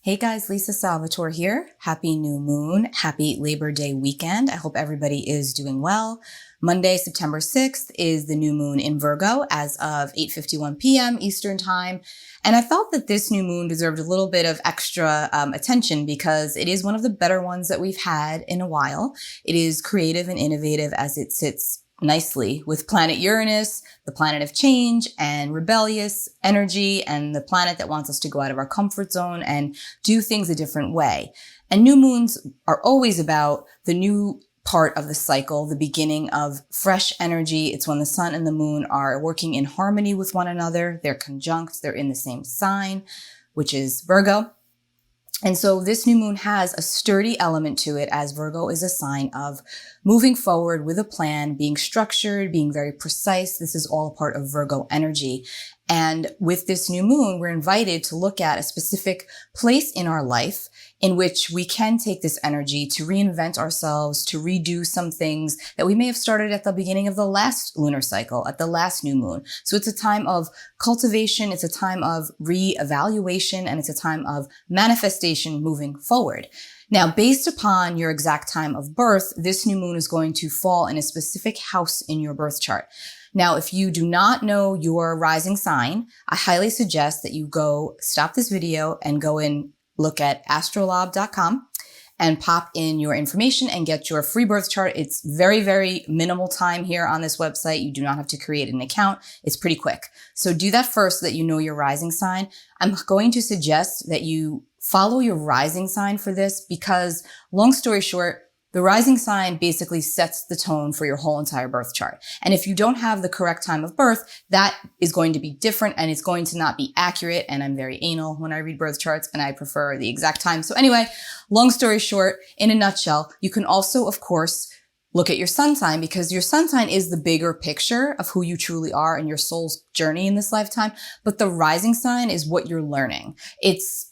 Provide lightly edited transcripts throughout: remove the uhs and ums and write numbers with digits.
Hey guys, Lisa Salvatore here. Happy new moon. Happy Labor Day weekend. I hope everybody is doing well. Monday, September 6th is the new moon in Virgo as of 8:51 p.m. Eastern time. And I felt that this new moon deserved a little bit of extra attention because it is one of the better ones that we've had in a while. It is creative and innovative as it sits nicely with planet Uranus, the planet of change and rebellious energy, and the planet that wants us to go out of our comfort zone and do things a different way. And new moons are always about the new part of the cycle, the beginning of fresh energy. It's when the sun and the moon are working in harmony with one another. They're conjunct. They're in the same sign, which is Virgo. And so this new moon has a sturdy element to it, as Virgo is a sign of moving forward with a plan, being structured, being very precise. This is all a part of Virgo energy. And with this new moon, we're invited to look at a specific place in our life in which we can take this energy to reinvent ourselves, to redo some things that we may have started at the beginning of the last lunar cycle, at the last new moon. So it's a time of cultivation, it's a time of re-evaluation, and it's a time of manifestation moving forward. Now, based upon your exact time of birth, this new moon is going to fall in a specific house in your birth chart. Now, if you do not know your rising sign, I highly suggest that you go stop this video and go and look at astrology.com and pop in your information and get your free birth chart. It's very, very minimal time here on this website. You do not have to create an account. It's pretty quick. So do that first so that you know your rising sign. I'm going to suggest that you follow your rising sign for this because, long story short, the rising sign basically sets the tone for your whole entire birth chart. And if you don't have the correct time of birth, that is going to be different and it's going to not be accurate. And I'm very anal when I read birth charts and I prefer the exact time. So anyway, long story short, in a nutshell, you can also, of course, look at your sun sign because your sun sign is the bigger picture of who you truly are and your soul's journey in this lifetime. But the rising sign is what you're learning. It's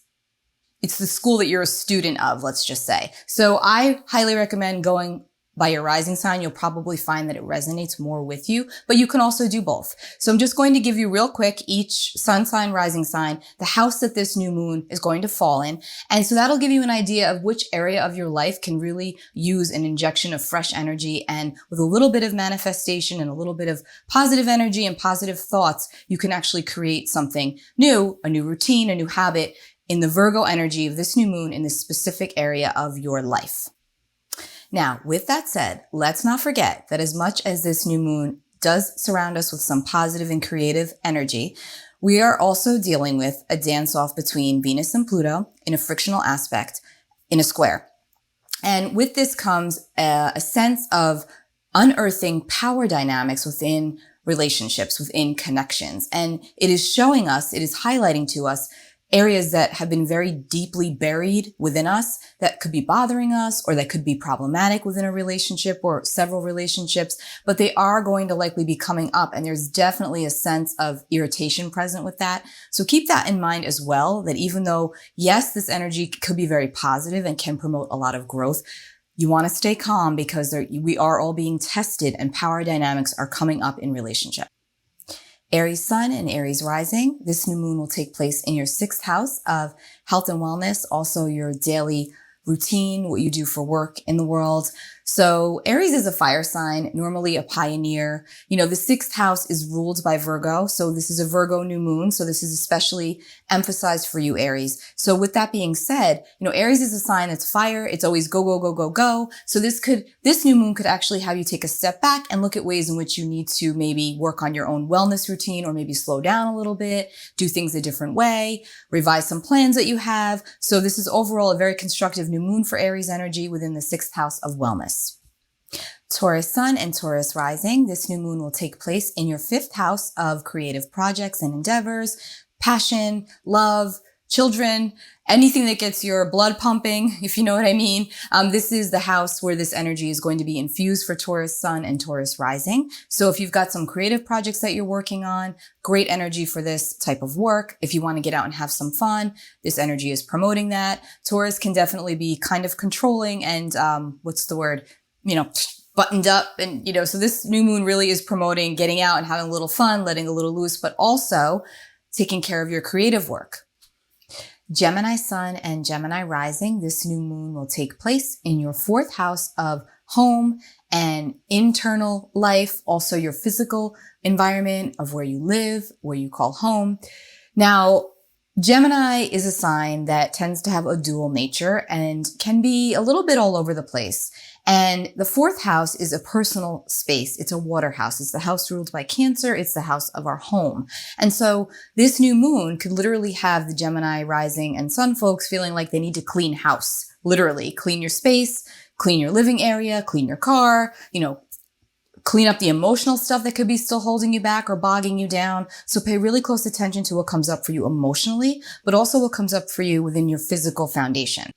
the school that you're a student of, let's just say. So I highly recommend going by your rising sign. You'll probably find that it resonates more with you, but you can also do both. So I'm just going to give you real quick each sun sign, rising sign, the house that this new moon is going to fall in. And so that'll give you an idea of which area of your life can really use an injection of fresh energy. And with a little bit of manifestation and a little bit of positive energy and positive thoughts, you can actually create something new, a new routine, a new habit, in the Virgo energy of this new moon in this specific area of your life. Now, with that said, let's not forget that as much as this new moon does surround us with some positive and creative energy, we are also dealing with a dance-off between Venus and Pluto in a frictional aspect in a square. And with this comes a sense of unearthing power dynamics within relationships, within connections. And it is showing us, it is highlighting to us areas that have been very deeply buried within us that could be bothering us or that could be problematic within a relationship or several relationships, but they are going to likely be coming up. And there's definitely a sense of irritation present with that. So keep that in mind as well, that even though, yes, this energy could be very positive and can promote a lot of growth, you want to stay calm because we are all being tested and power dynamics are coming up in relationship. Aries sun and Aries rising. This new moon will take place in your 6th house of health and wellness, also your daily routine, what you do for work in the world. So Aries is a fire sign, normally a pioneer. You know, the 6th house is ruled by Virgo. So this is a Virgo new moon. So this is especially emphasized for you, Aries. So with that being said, you know, Aries is a sign that's fire. It's always go, go, go, go, go. So this new moon could actually have you take a step back and look at ways in which you need to maybe work on your own wellness routine or maybe slow down a little bit, do things a different way, revise some plans that you have. So this is overall a very constructive new moon for Aries energy within the 6th house of wellness. Taurus sun and Taurus rising. This new moon will take place in your 5th house of creative projects and endeavors, passion, love, children, anything that gets your blood pumping, if you know what I mean. This is the house where this energy is going to be infused for Taurus sun and Taurus rising. So if you've got some creative projects that you're working on, great energy for this type of work. If you want to get out and have some fun, this energy is promoting that. Taurus can definitely be kind of controlling and, buttoned up. And, so this new moon really is promoting getting out and having a little fun, letting a little loose, but also taking care of your creative work. Gemini sun and Gemini rising, this new moon will take place in your fourth house of home and internal life, also your physical environment of where you live, where you call home. Now, Gemini is a sign that tends to have a dual nature and can be a little bit all over the place. And the fourth house is a personal space. It's a water house. It's the house ruled by Cancer. It's the house of our home. And so this new moon could literally have the Gemini rising and sun folks feeling like they need to clean house. Literally clean your space, clean your living area, clean your car, clean up the emotional stuff that could be still holding you back or bogging you down. So pay really close attention to what comes up for you emotionally, but also what comes up for you within your physical foundation.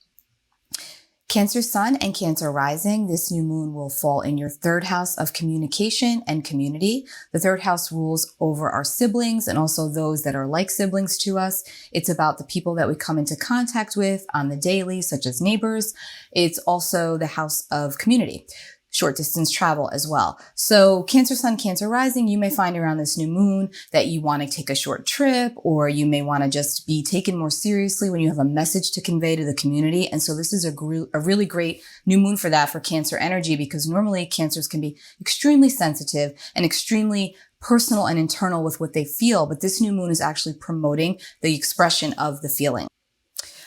Cancer sun and Cancer rising, this new moon will fall in your third house of communication and community. The third house rules over our siblings and also those that are like siblings to us. It's about the people that we come into contact with on the daily, such as neighbors. It's also the house of community. Short distance travel as well. So Cancer sun, Cancer rising, you may find around this new moon that you want to take a short trip, or you may want to just be taken more seriously when you have a message to convey to the community. And so this is a really great new moon for that, for Cancer energy, because normally Cancers can be extremely sensitive and extremely personal and internal with what they feel. But this new moon is actually promoting the expression of the feeling.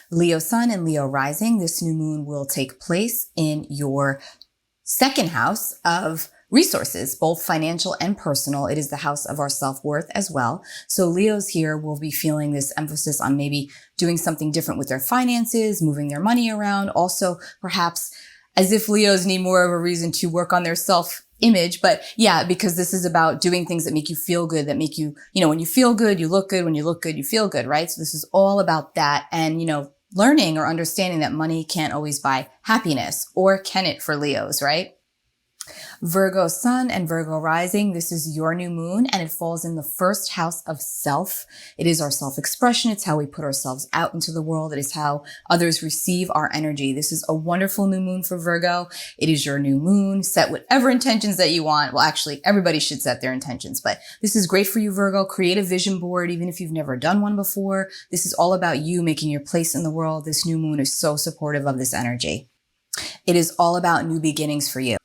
Leo sun and Leo rising, this new moon will take place in your second house of resources, both financial and personal. It is the house of our self-worth as well. So Leos here will be feeling this emphasis on maybe doing something different with their finances, moving their money around. Also, perhaps as if Leos need more of a reason to work on their self-image. But yeah, because this is about doing things that make you feel good, that make you, when you feel good, you look good. When you look good, you feel good, right? So this is all about that. And, learning or understanding that money can't always buy happiness, or can it for Leos, right? Virgo sun and Virgo rising, this is your new moon and it falls in the first house of self. It is our self-expression. It's how we put ourselves out into the world. It is how others receive our energy. This is a wonderful new moon for Virgo. It is your new moon. Set whatever intentions that you want. Well, actually, everybody should set their intentions, but this is great for you, Virgo. Create a vision board, even if you've never done one before. This is all about you making your place in the world. This new moon is so supportive of this energy. It is all about new beginnings for you.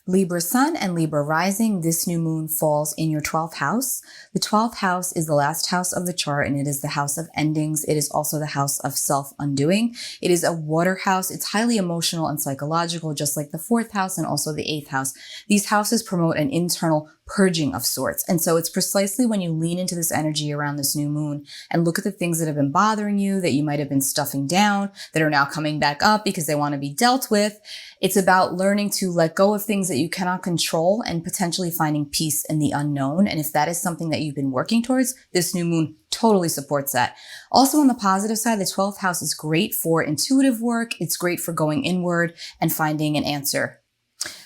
Libra sun and Libra rising, this new moon falls in your 12th house. The 12th house is the last house of the chart and it is the house of endings. It is also the house of self-undoing. It is a water house. It's highly emotional and psychological, just like the 4th house and also the 8th house. These houses promote an internal purging of sorts. And so it's precisely when you lean into this energy around this new moon and look at the things that have been bothering you, that you might have been stuffing down, that are now coming back up because they want to be dealt with. It's about learning to let go of things that you cannot control and potentially finding peace in the unknown. And if that is something that you've been working towards, this new moon totally supports that. Also on the positive side, the 12th house is great for intuitive work. It's great for going inward and finding an answer.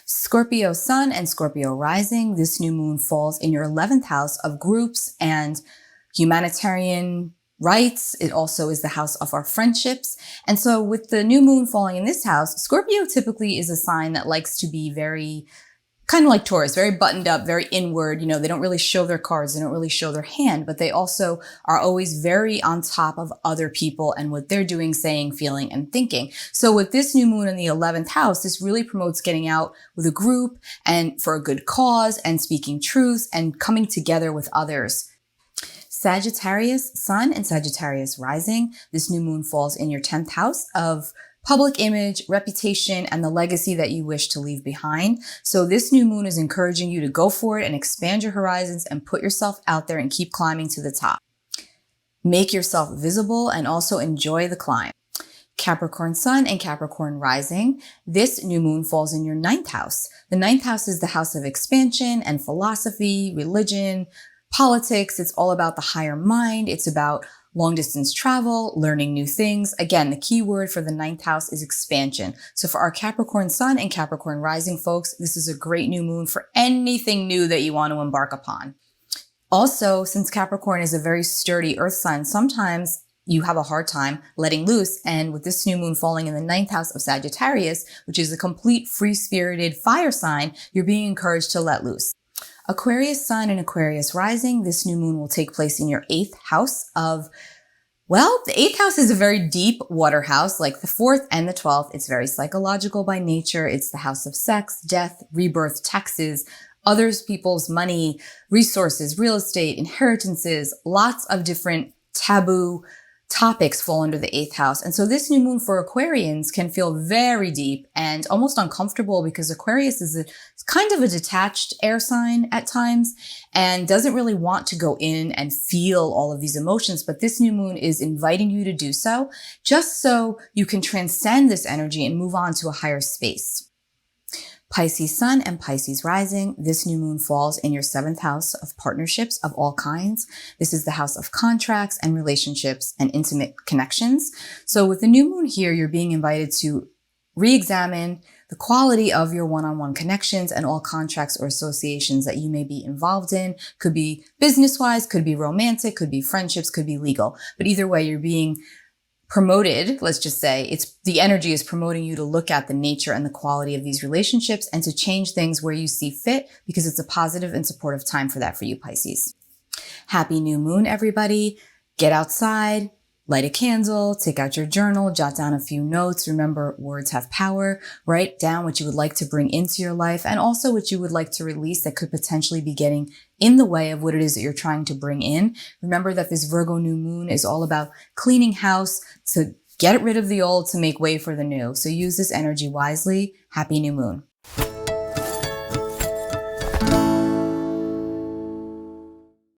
Scorpio sun and Scorpio rising, this new moon falls in your 11th house of groups and humanitarian rights. It also is the house of our friendships. And so with the new moon falling in this house, Scorpio typically is a sign that likes to be very kind of like Taurus, very buttoned up, very inward. They don't really show their cards. They don't really show their hand, but they also are always very on top of other people and what they're doing, saying, feeling, and thinking. So with this new moon in the 11th house, this really promotes getting out with a group and for a good cause and speaking truths and coming together with others. Sagittarius sun and Sagittarius rising. This new moon falls in your 10th house of public image, reputation, and the legacy that you wish to leave behind. So this new moon is encouraging you to go for it and expand your horizons and put yourself out there and keep climbing to the top. Make yourself visible and also enjoy the climb. Capricorn sun and Capricorn rising. This new moon falls in your 9th house. The 9th house is the house of expansion and philosophy, religion, politics. It's all about the higher mind. It's about long distance travel, learning new things. Again, the key word for the 9th house is expansion. So for our Capricorn sun and Capricorn rising folks, this is a great new moon for anything new that you want to embark upon. Also, since Capricorn is a very sturdy earth sign, sometimes you have a hard time letting loose. And with this new moon falling in the 9th house of Sagittarius, which is a complete free-spirited fire sign, you're being encouraged to let loose. Aquarius sun and Aquarius rising, this new moon will take place in your 8th house of Well, the 8th house is a very deep water house, like the 4th and the 12th. It's very psychological by nature. It's the house of sex, death, rebirth, taxes, others people's money, resources, real estate, inheritances, lots of different taboo topics fall under the 8th house. And so this new moon for Aquarians can feel very deep and almost uncomfortable because Aquarius is kind of a detached air sign at times and doesn't really want to go in and feel all of these emotions. But this new moon is inviting you to do so, just so you can transcend this energy and move on to a higher space. Pisces sun and Pisces rising. This new moon falls in your 7th house of partnerships of all kinds. This is the house of contracts and relationships and intimate connections. So with the new moon here, you're being invited to re-examine the quality of your one-on-one connections and all contracts or associations that you may be involved in. Could be business-wise, could be romantic, could be friendships, could be legal. But either way, you're being promoted, let's just say, the energy is promoting you to look at the nature and the quality of these relationships and to change things where you see fit, because it's a positive and supportive time for that for you, Pisces. Happy new moon, everybody. Get outside, light a candle, take out your journal, jot down a few notes. Remember, words have power. Write down what you would like to bring into your life and also what you would like to release that could potentially be getting in the way of what it is that you're trying to bring in. Remember that this Virgo new moon is all about cleaning house, to get rid of the old, to make way for the new. So use this energy wisely. Happy new moon.